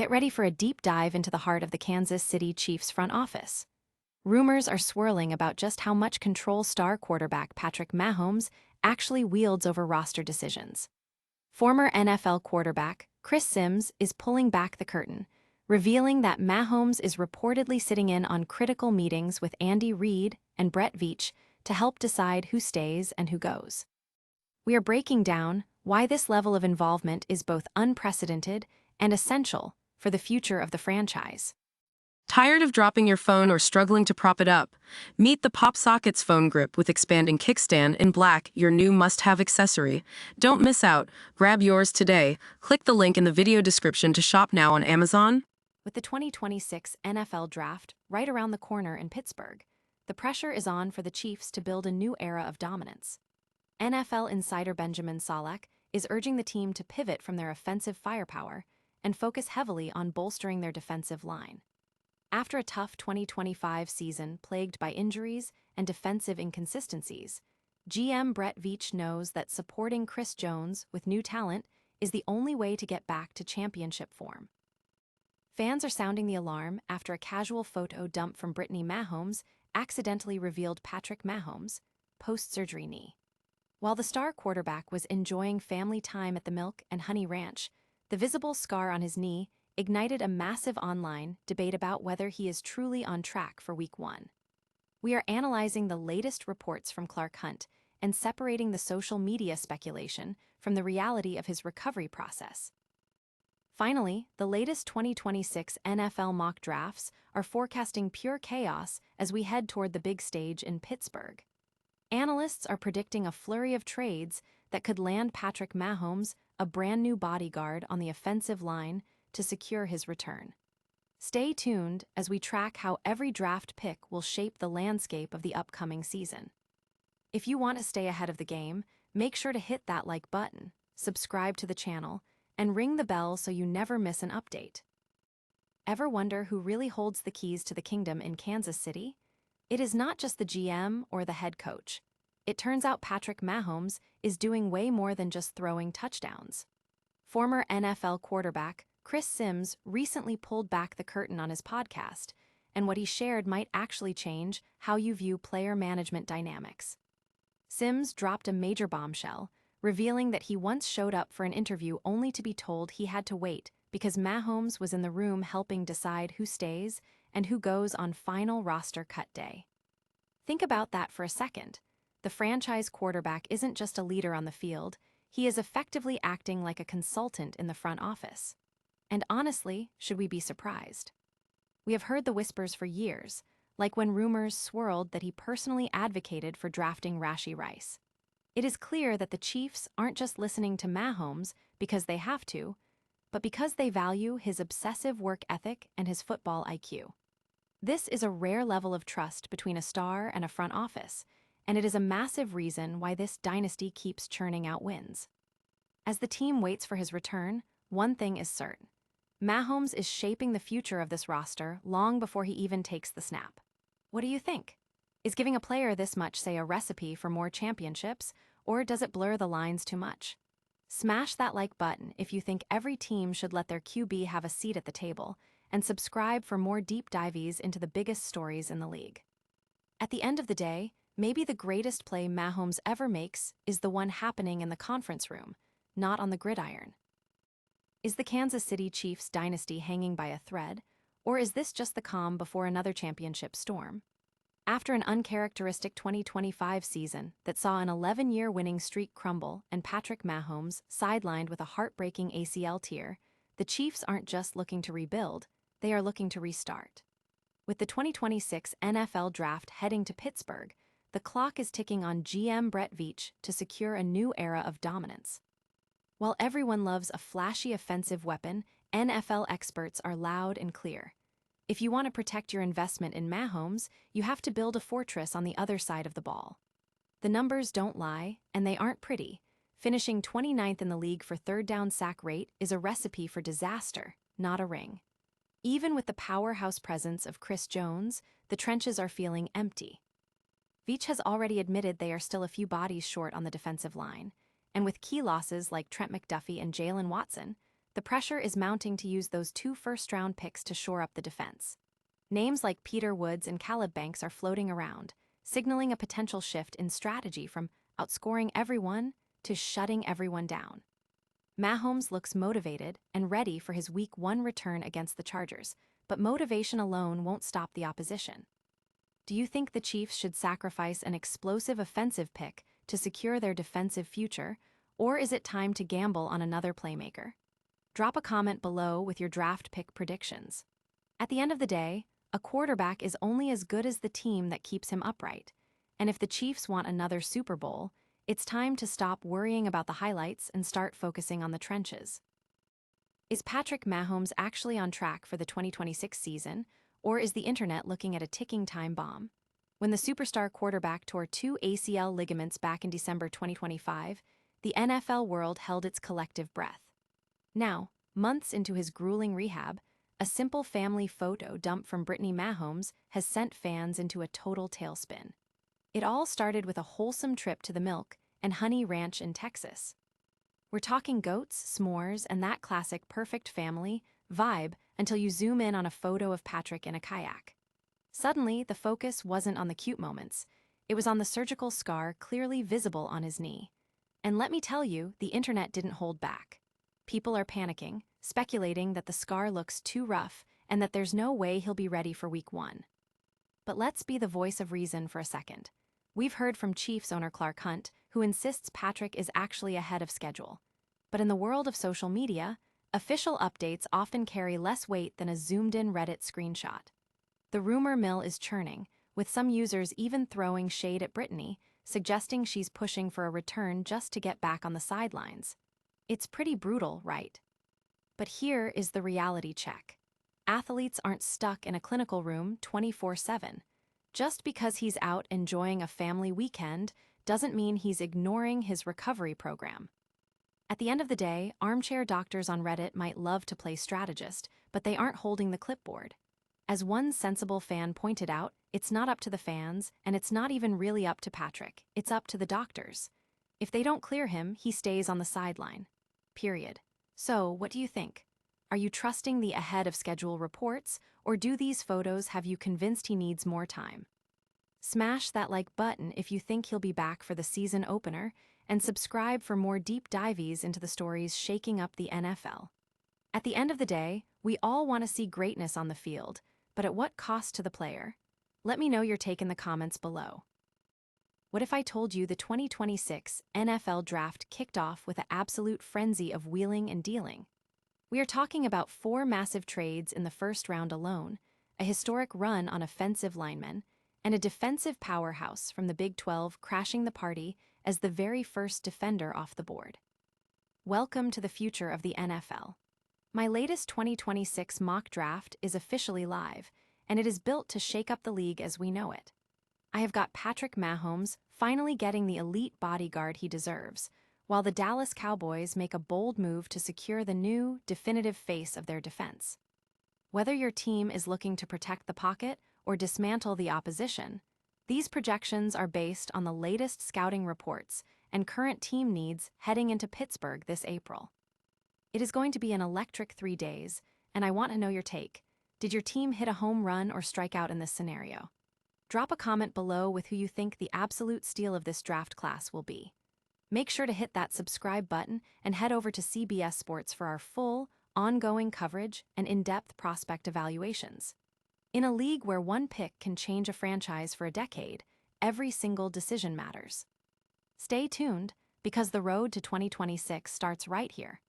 Get ready for a deep dive into the heart of the Kansas City Chiefs front office. Rumors are swirling about just how much control star quarterback Patrick Mahomes actually wields over roster decisions. Former NFL quarterback Chris Sims is pulling back the curtain, revealing that Mahomes is reportedly sitting in on critical meetings with Andy Reid and Brett Veach to help decide who stays and who goes. We are breaking down why this level of involvement is both unprecedented and essential for the future of the franchise. Tired of dropping your phone or struggling to prop it up? Meet the PopSockets phone grip with expanding kickstand in black, your new must-have accessory. Don't miss out. Grab yours today. Click the link in the video description to shop now on Amazon. With the 2026 NFL Draft right around the corner in Pittsburgh, the pressure is on for the Chiefs to build a new era of dominance. NFL insider Benjamin Solak is urging the team to pivot from their offensive firepower and focus heavily on bolstering their defensive line. After a tough 2025 season plagued by injuries and defensive inconsistencies, GM Brett Veach knows that supporting Chris Jones with new talent is the only way to get back to championship form. Fans are sounding the alarm after a casual photo dump from Brittany Mahomes accidentally revealed Patrick Mahomes' post-surgery knee. While the star quarterback was enjoying family time at the Milk and Honey Ranch, the visible scar on his knee ignited a massive online debate about whether he is truly on track for Week 1. We are analyzing the latest reports from Clark Hunt and separating the social media speculation from the reality of his recovery process. Finally, the latest 2026 NFL mock drafts are forecasting pure chaos as we head toward the big stage in Pittsburgh. Analysts are predicting a flurry of trades that could land Patrick Mahomes a brand new bodyguard on the offensive line to secure his return. Stay tuned as we track how every draft pick will shape the landscape of the upcoming season. If you want to stay ahead of the game, make sure to hit that like button, subscribe to the channel, and ring the bell so you never miss an update. Ever wonder who really holds the keys to the kingdom in Kansas City? It is not just the GM or the head coach. It turns out Patrick Mahomes is doing way more than just throwing touchdowns. Former NFL quarterback Chris Sims recently pulled back the curtain on his podcast, and what he shared might actually change how you view player management dynamics. Sims dropped a major bombshell, revealing that he once showed up for an interview only to be told he had to wait because Mahomes was in the room helping decide who stays and who goes on final roster cut day. Think about that for a second. The franchise quarterback isn't just a leader on the field, he is effectively acting like a consultant in the front office. And honestly, should we be surprised? We have heard the whispers for years, like when rumors swirled that he personally advocated for drafting Rashee Rice. It is clear that the Chiefs aren't just listening to Mahomes because they have to, but because they value his obsessive work ethic and his football IQ. This is a rare level of trust between a star and a front office, and it is a massive reason why this dynasty keeps churning out wins. As the team waits for his return, one thing is certain. Mahomes is shaping the future of this roster long before he even takes the snap. What do you think? Is giving a player this much say a recipe for more championships, or does it blur the lines too much? Smash that like button if you think every team should let their QB have a seat at the table, and subscribe for more deep dives into the biggest stories in the league. At the end of the day, maybe the greatest play Mahomes ever makes is the one happening in the conference room, not on the gridiron. Is the Kansas City Chiefs dynasty hanging by a thread, or is this just the calm before another championship storm? After an uncharacteristic 2025 season that saw an 11-year winning streak crumble and Patrick Mahomes sidelined with a heartbreaking ACL tear, the Chiefs aren't just looking to rebuild, they are looking to restart. With the 2026 NFL Draft heading to Pittsburgh, the clock is ticking on GM Brett Veach to secure a new era of dominance. While everyone loves a flashy offensive weapon, NFL experts are loud and clear. If you want to protect your investment in Mahomes, you have to build a fortress on the other side of the ball. The numbers don't lie, and they aren't pretty. Finishing 29th in the league for third down sack rate is a recipe for disaster, not a ring. Even with the powerhouse presence of Chris Jones, the trenches are feeling empty. Veach has already admitted they are still a few bodies short on the defensive line, and with key losses like Trent McDuffie and Jalen Watson, the pressure is mounting to use those 2 first-round picks to shore up the defense. Names like Peter Woods and Caleb Banks are floating around, signaling a potential shift in strategy from outscoring everyone to shutting everyone down. Mahomes looks motivated and ready for his Week 1 return against the Chargers, but motivation alone won't stop the opposition. Do you think the Chiefs should sacrifice an explosive offensive pick to secure their defensive future, or is it time to gamble on another playmaker? Drop a comment below with your draft pick predictions. At the end of the day, a quarterback is only as good as the team that keeps him upright, and if the Chiefs want another Super Bowl, it's time to stop worrying about the highlights and start focusing on the trenches. Is Patrick Mahomes actually on track for the 2026 season, or is the internet looking at a ticking time bomb? When the superstar quarterback tore 2 ACL ligaments back in December 2025, the NFL world held its collective breath. Now, months into his grueling rehab, a simple family photo dumped from Brittany Mahomes has sent fans into a total tailspin. It all started with a wholesome trip to the Milk and Honey Ranch in Texas. We're talking goats, s'mores, and that classic perfect family vibe until you zoom in on a photo of Patrick in a kayak. Suddenly, the focus wasn't on the cute moments. It was on the surgical scar clearly visible on his knee. And let me tell you, the internet didn't hold back. People are panicking, speculating that the scar looks too rough and that there's no way he'll be ready for Week 1. But let's be the voice of reason for a second. We've heard from Chiefs owner Clark Hunt, who insists Patrick is actually ahead of schedule. But in the world of social media, official updates often carry less weight than a zoomed-in Reddit screenshot. The rumor mill is churning, with some users even throwing shade at Brittany, suggesting she's pushing for a return just to get back on the sidelines. It's pretty brutal, right? But here is the reality check. Athletes aren't stuck in a clinical room 24/7. Just because he's out enjoying a family weekend doesn't mean he's ignoring his recovery program. At the end of the day, armchair doctors on Reddit might love to play strategist, but they aren't holding the clipboard. As one sensible fan pointed out, it's not up to the fans, and it's not even really up to Patrick. It's up to the doctors. If they don't clear him, he stays on the sideline. Period. So, what do you think? Are you trusting the ahead-of-schedule reports, or do these photos have you convinced he needs more time? Smash that like button if you think he'll be back for the season opener, and subscribe for more deep dives into the stories shaking up the NFL. At the end of the day, we all want to see greatness on the field, but at what cost to the player? Let me know your take in the comments below. What if I told you the 2026 NFL Draft kicked off with an absolute frenzy of wheeling and dealing? We are talking about 4 massive trades in the first round alone, a historic run on offensive linemen, and a defensive powerhouse from the Big 12 crashing the party as the very first defender off the board. Welcome to the future of the NFL. My latest 2026 mock draft is officially live, and it is built to shake up the league as we know it. I have got Patrick Mahomes finally getting the elite bodyguard he deserves, while the Dallas Cowboys make a bold move to secure the new, definitive face of their defense. Whether your team is looking to protect the pocket or dismantle the opposition, these projections are based on the latest scouting reports and current team needs heading into Pittsburgh this April. It is going to be an electric 3 days, and I want to know your take. Did your team hit a home run or strike out in this scenario? Drop a comment below with who you think the absolute steal of this draft class will be. Make sure to hit that subscribe button and head over to CBS Sports for our full, ongoing coverage and in-depth prospect evaluations. In a league where one pick can change a franchise for a decade, every single decision matters. Stay tuned, because the road to 2026 starts right here.